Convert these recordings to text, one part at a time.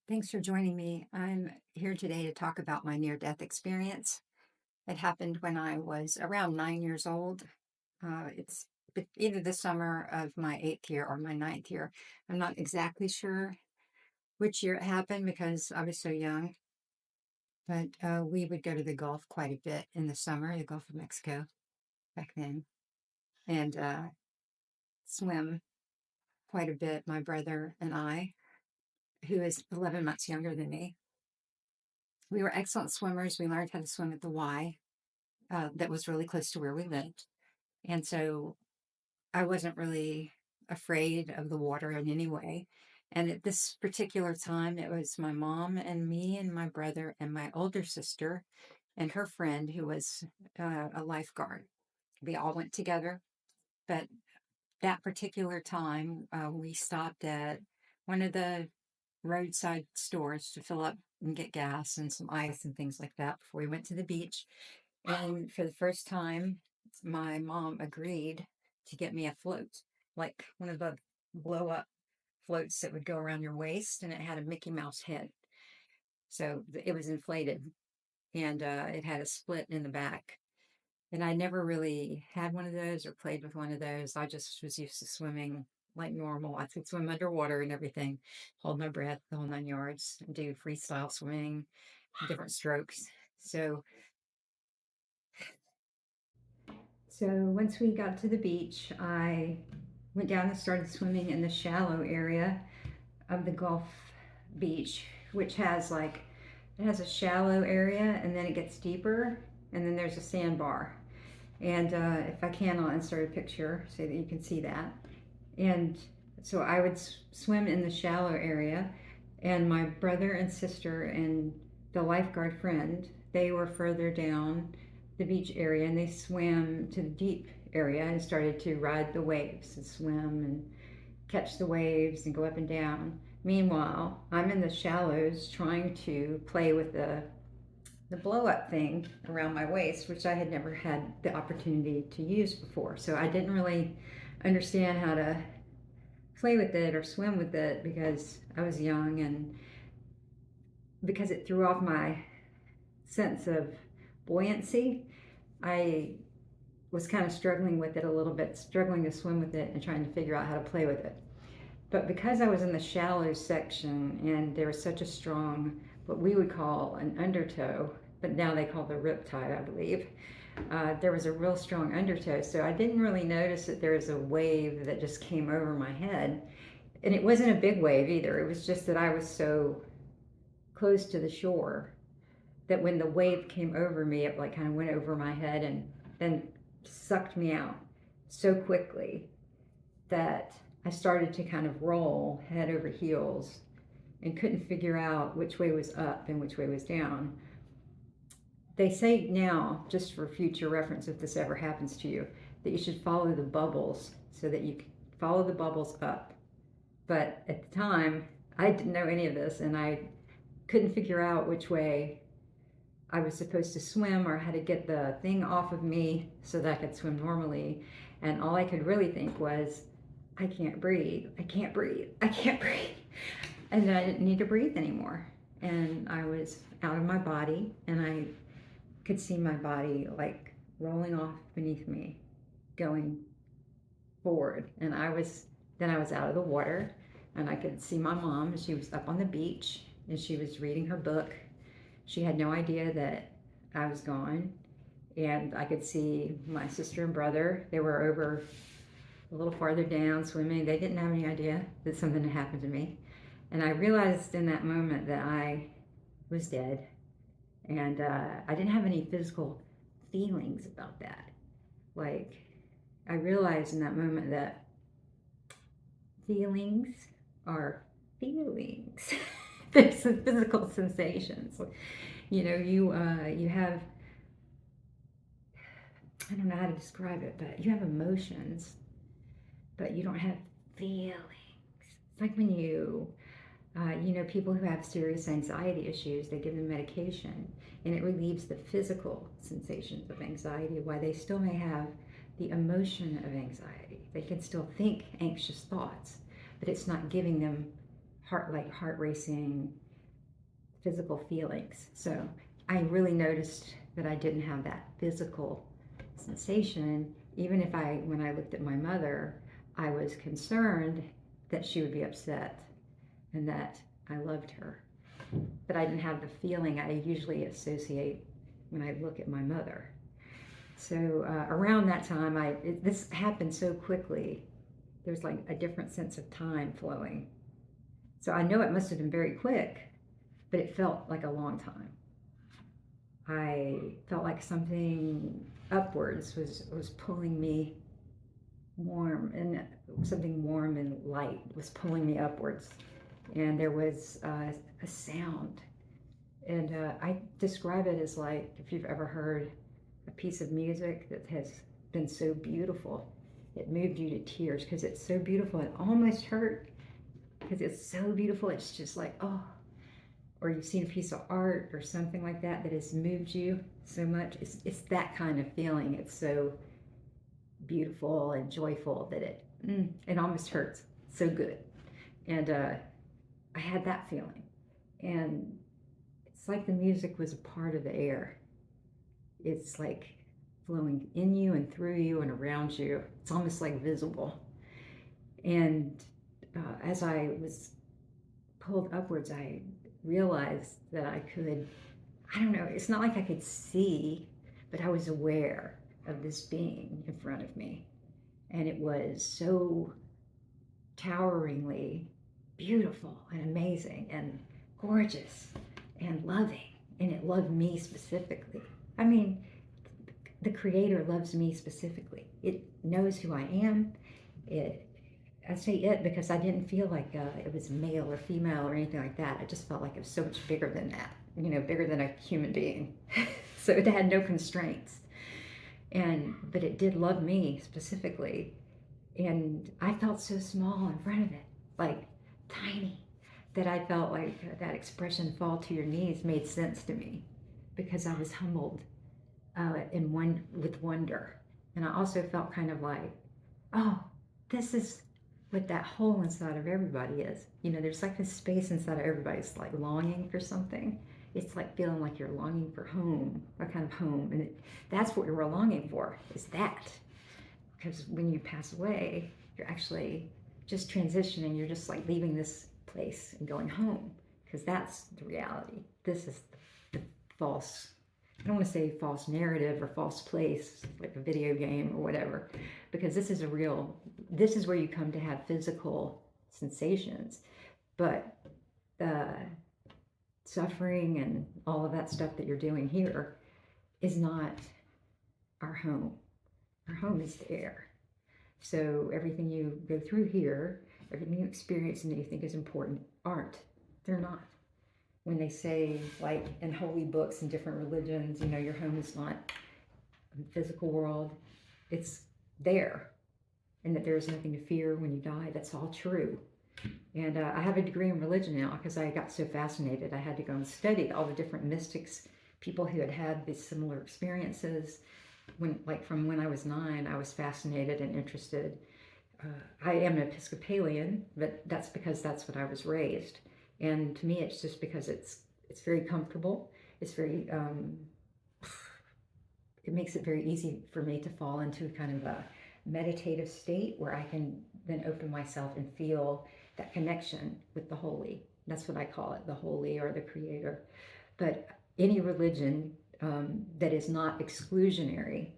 Thanks for joining me. I'm here today to talk about my near-death experience. It happened when I was around 9 years old. It's either the summer of my 8th year or my 9th year. I'm not exactly sure which year it happened because I was so young, but we would go to the Gulf quite a bit in the summer, the Gulf of Mexico back then, and swim quite a bit, my brother and I, who is 11 months younger than me. We were excellent swimmers. We learned how to swim at the Y. That was really close to where we lived. And so I wasn't really afraid of the water in any way. And at this particular time, it was my mom and me and my brother and my older sister and her friend who was a lifeguard. We all went together. But that particular time, we stopped at one of the roadside stores to fill up and get gas and some ice and things like that before we went to the beach. And for the first time, my mom agreed to get me a float, like one of the blow up floats that would go around your waist, and it had a Mickey Mouse head. So it was inflated, and it had a split in the back. And I never really had one of those or played with one of those. I just was used to swimming like normal. I could swim underwater and everything, hold my breath the whole 9 yards, and do freestyle swimming, different strokes. So So once we got to the beach, I went down and started swimming in the shallow area of the Gulf Beach, which has it has a shallow area and then it gets deeper and then there's a sandbar. And if I can, I'll insert a picture so that you can see that. And so I would swim in the shallow area, and my brother and sister and the lifeguard friend, they were further down the beach area, and they swam to the deep area and started to ride the waves and swim and catch the waves and go up and down. Meanwhile, I'm in the shallows trying to play with the blow up thing around my waist, which I had never had the opportunity to use before. So I didn't really understand how to play with it or swim with it because I was young, and because it threw off my sense of buoyancy, I was kind of struggling with it a little bit, struggling to swim with it and trying to figure out how to play with it. But because I was in the shallow section and there was such a strong, what we would call an undertow, but now they call the riptide, I believe. There was a real strong undertow, so I didn't really notice that there was a wave that just came over my head. And it wasn't a big wave either. It was just that I was so close to the shore that when the wave came over me, it like kind of went over my head and then sucked me out so quickly that I started to kind of roll head over heels and couldn't figure out which way was up and which way was down. They say now, just for future reference, if this ever happens to you, that you should follow the bubbles so that you can follow the bubbles up. But at the time, I didn't know any of this, and I couldn't figure out which way I was supposed to swim or how to get the thing off of me so that I could swim normally. And all I could really think was, I can't breathe. I can't breathe. I can't breathe. And I didn't need to breathe anymore. And I was out of my body, and I could see my body like rolling off beneath me, going forward. And then I was out of the water, and I could see my mom. She was up on the beach and she was reading her book. She had no idea that I was gone. And I could see my sister and brother. They were over a little farther down swimming. They didn't have any idea that something had happened to me. And I realized in that moment that I was dead. And I didn't have any physical feelings about that. Like, I realized in that moment that feelings are feelings. There's some physical sensations. You know, you have, I don't know how to describe it, but you have emotions, but you don't have feelings. It's like when people who have serious anxiety issues, they give them medication and it relieves the physical sensations of anxiety while they still may have the emotion of anxiety. They can still think anxious thoughts, but it's not giving them heart racing physical feelings. So I really noticed that I didn't have that physical sensation. Even if when I looked at my mother, I was concerned that she would be upset and that I loved her. But I didn't have the feeling I usually associate when I look at my mother. So around that time, this happened so quickly. There's like a different sense of time flowing. So I know it must have been very quick, but it felt like a long time. I felt like something upwards was pulling me warm, and something warm and light was pulling me upwards. And there was a sound. And I describe it as like if you've ever heard a piece of music that has been so beautiful, it moved you to tears because it's so beautiful. It almost hurt because it's so beautiful. It's just like, oh. Or you've seen a piece of art or something like that that has moved you so much. It's that kind of feeling. It's so beautiful and joyful that it almost hurts. So good. And I had that feeling. And it's like the music was a part of the air. It's like flowing in you and through you and around you. It's almost like visible. And as I was pulled upwards, I realized that I could, I don't know, it's not like I could see, but I was aware of this being in front of me. And it was so toweringly beautiful and amazing and gorgeous and loving. And it loved me specifically. I mean, the Creator loves me specifically. It knows who I am. I say it because I didn't feel like it was male or female or anything like that. I just felt like it was so much bigger than that, bigger than a human being. So it had no constraints. But it did love me specifically. And I felt so small in front of it, like tiny, that I felt like that expression, fall to your knees, made sense to me because I was humbled with wonder. And I also felt kind of like, oh, this is what that hole inside of everybody is. There's like this space inside of everybody's like longing for something. It's like feeling like you're longing for home, a kind of home. And that's what we're longing for, is that. Because when you pass away, you're actually just transitioning. You're just like leaving this place and going home, because that's the reality. This is the false, I don't want to say false narrative or false place, like a video game or whatever, because this is where you come to have physical sensations. But the suffering and all of that stuff that you're doing here is not our home. Our home is the air. So everything you go through here, everything you experience and that you think is important, they're not. When they say, like in holy books and different religions, your home is not the physical world, it's there. And that there's nothing to fear when you die. That's all true. And I have a degree in religion now because I got so fascinated. I had to go and study all the different mystics, people who had had these similar experiences. From when I was 9, I was fascinated and interested. I am an Episcopalian, but that's because that's what I was raised. And to me, it's just because it's very comfortable. It's very, it makes it very easy for me to fall into kind of a meditative state where I can then open myself and feel that connection with the holy. That's what I call it, the holy or the Creator. But any religion that is not exclusionary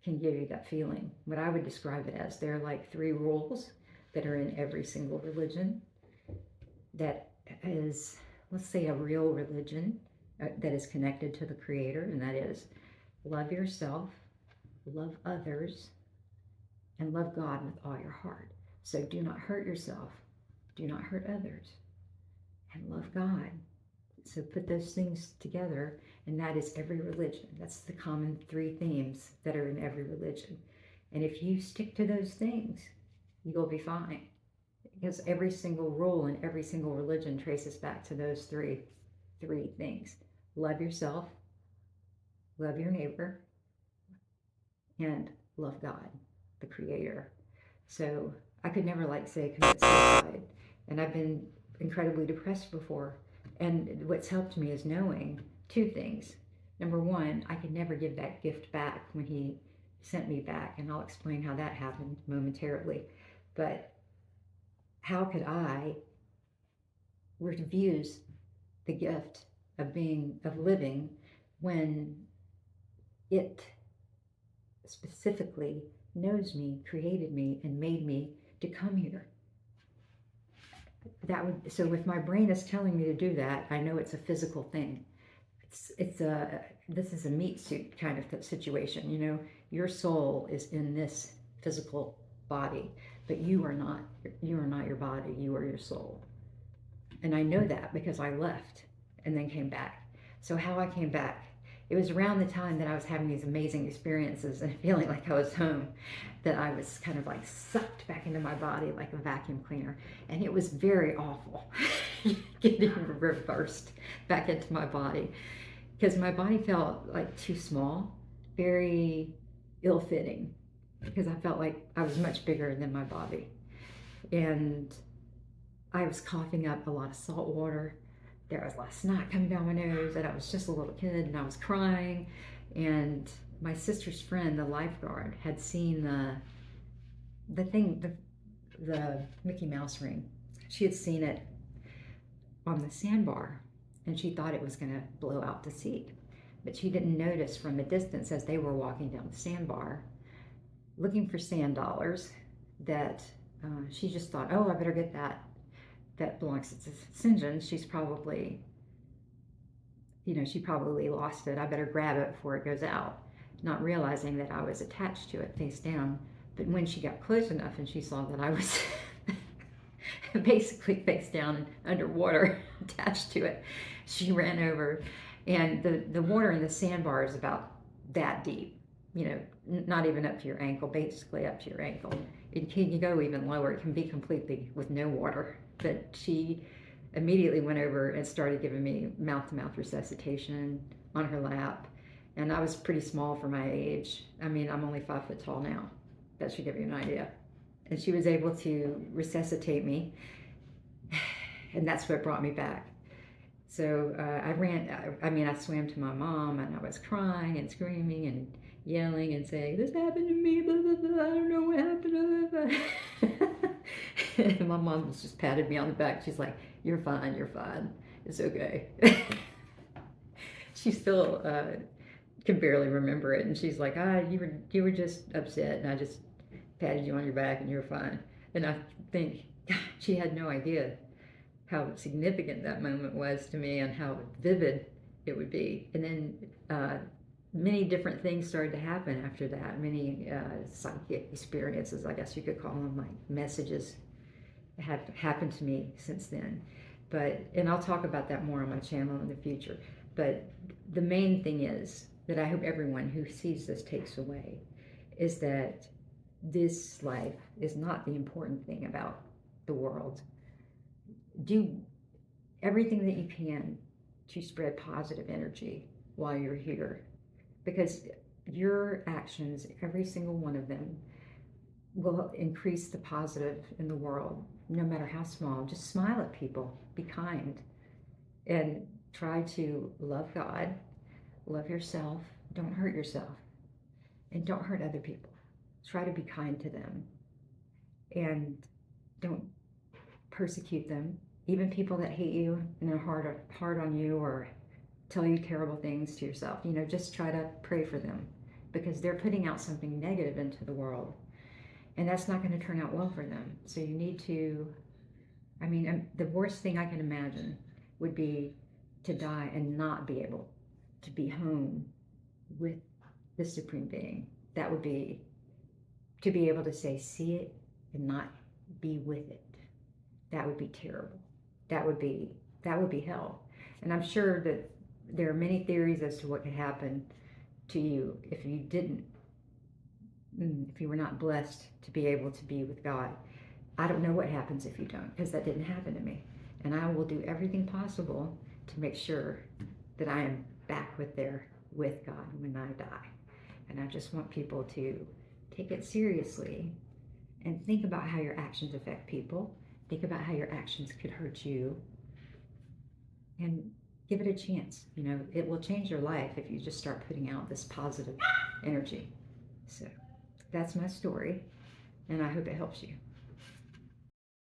can give you that feeling. What I would describe it as, there are like 3 rules that are in every single religion that is, let's say, a real religion that is connected to the Creator, and that is love yourself, love others, and love God with all your heart. So do not hurt yourself, do not hurt others, and love God. So put those things together, and that is every religion. That's the common 3 themes that are in every religion. And if you stick to those things, you'll be fine. Because every single rule in every single religion traces back to those three things. Love yourself, love your neighbor, and love God, the Creator. So I could never, say, commit suicide. And I've been incredibly depressed before. And what's helped me is knowing two things. Number one, I could never give that gift back when he sent me back, and I'll explain how that happened momentarily. But how could I refuse the gift of living when it specifically knows me, created me, and made me to come here? So if my brain is telling me to do that, I know it's a physical thing. This is a meat suit kind of situation. Your soul is in this physical body, but you are not your body. You are your soul. And I know that because I left and then came back. So how I came back, it was around the time that I was having these amazing experiences and feeling like I was home, that I was kind of like sucked back into my body like a vacuum cleaner. And it was very awful getting reversed back into my body, because my body felt like too small, very ill-fitting, because I felt like I was much bigger than my body. And I was coughing up a lot of salt water. There was a lot of snot coming down my nose, and I was just a little kid, and I was crying. And my sister's friend, the lifeguard, had seen the Mickey Mouse ring. She had seen it on the sandbar, and she thought it was going to blow out to sea. But she didn't notice from a distance, as they were walking down the sandbar, looking for sand dollars, that she just thought, oh, I better get that. That belongs to StJon. She's probably, she probably lost it. I better grab it before it goes out. Not realizing that I was attached to it face down. But when she got close enough and she saw that I was basically face down and underwater attached to it, she ran over. And the water in the sandbar is about that deep, not even up to your ankle, basically up to your ankle. It can go even lower. It can be completely with no water. But she immediately went over and started giving me mouth-to-mouth resuscitation on her lap. And I was pretty small for my age. I mean, I'm only 5 foot tall now. That should give you an idea. And she was able to resuscitate me. And that's what brought me back. So I swam to my mom, and I was crying and screaming and yelling and saying, this happened to me, blah, blah, blah, I don't know what happened, blah, blah, blah. And my mom just patted me on the back. She's like, you're fine, it's okay. She still can barely remember it, and she's like, you were just upset, and I just patted you on your back and you're fine. And I think she had no idea how significant that moment was to me and how vivid it would be. And then many different things started to happen after that. Many psychic experiences, I guess you could call them, like messages, have happened to me since then. And I'll talk about that more on my channel in the future. But the main thing is that I hope everyone who sees this takes away is that this life is not the important thing about the world. Do everything that you can to spread positive energy while you're here, because your actions, every single one of them, will increase the positive in the world, no matter how small. Just smile at people, be kind, and try to love God, love yourself, don't hurt yourself, and don't hurt other people. Try to be kind to them, and don't persecute them. Even people that hate you and are hard on you or tell you terrible things to yourself, just try to pray for them, because they're putting out something negative into the world, and that's not going to turn out well for them. So you need to, the worst thing I can imagine would be to die and not be able to be home with the Supreme Being. That would be to be able to say, see it and not be with it. That would be terrible. That would be hell. And I'm sure that there are many theories as to what could happen to you if you were not blessed to be able to be with God. I don't know what happens if you don't, because that didn't happen to me. And I will do everything possible to make sure that I am back with God when I die. And I just want people to take it seriously and think about how your actions affect people. Think about how your actions could hurt you. and give it a chance. You know, it will change your life if you just start putting out this positive energy. So that's my story, and I hope it helps you.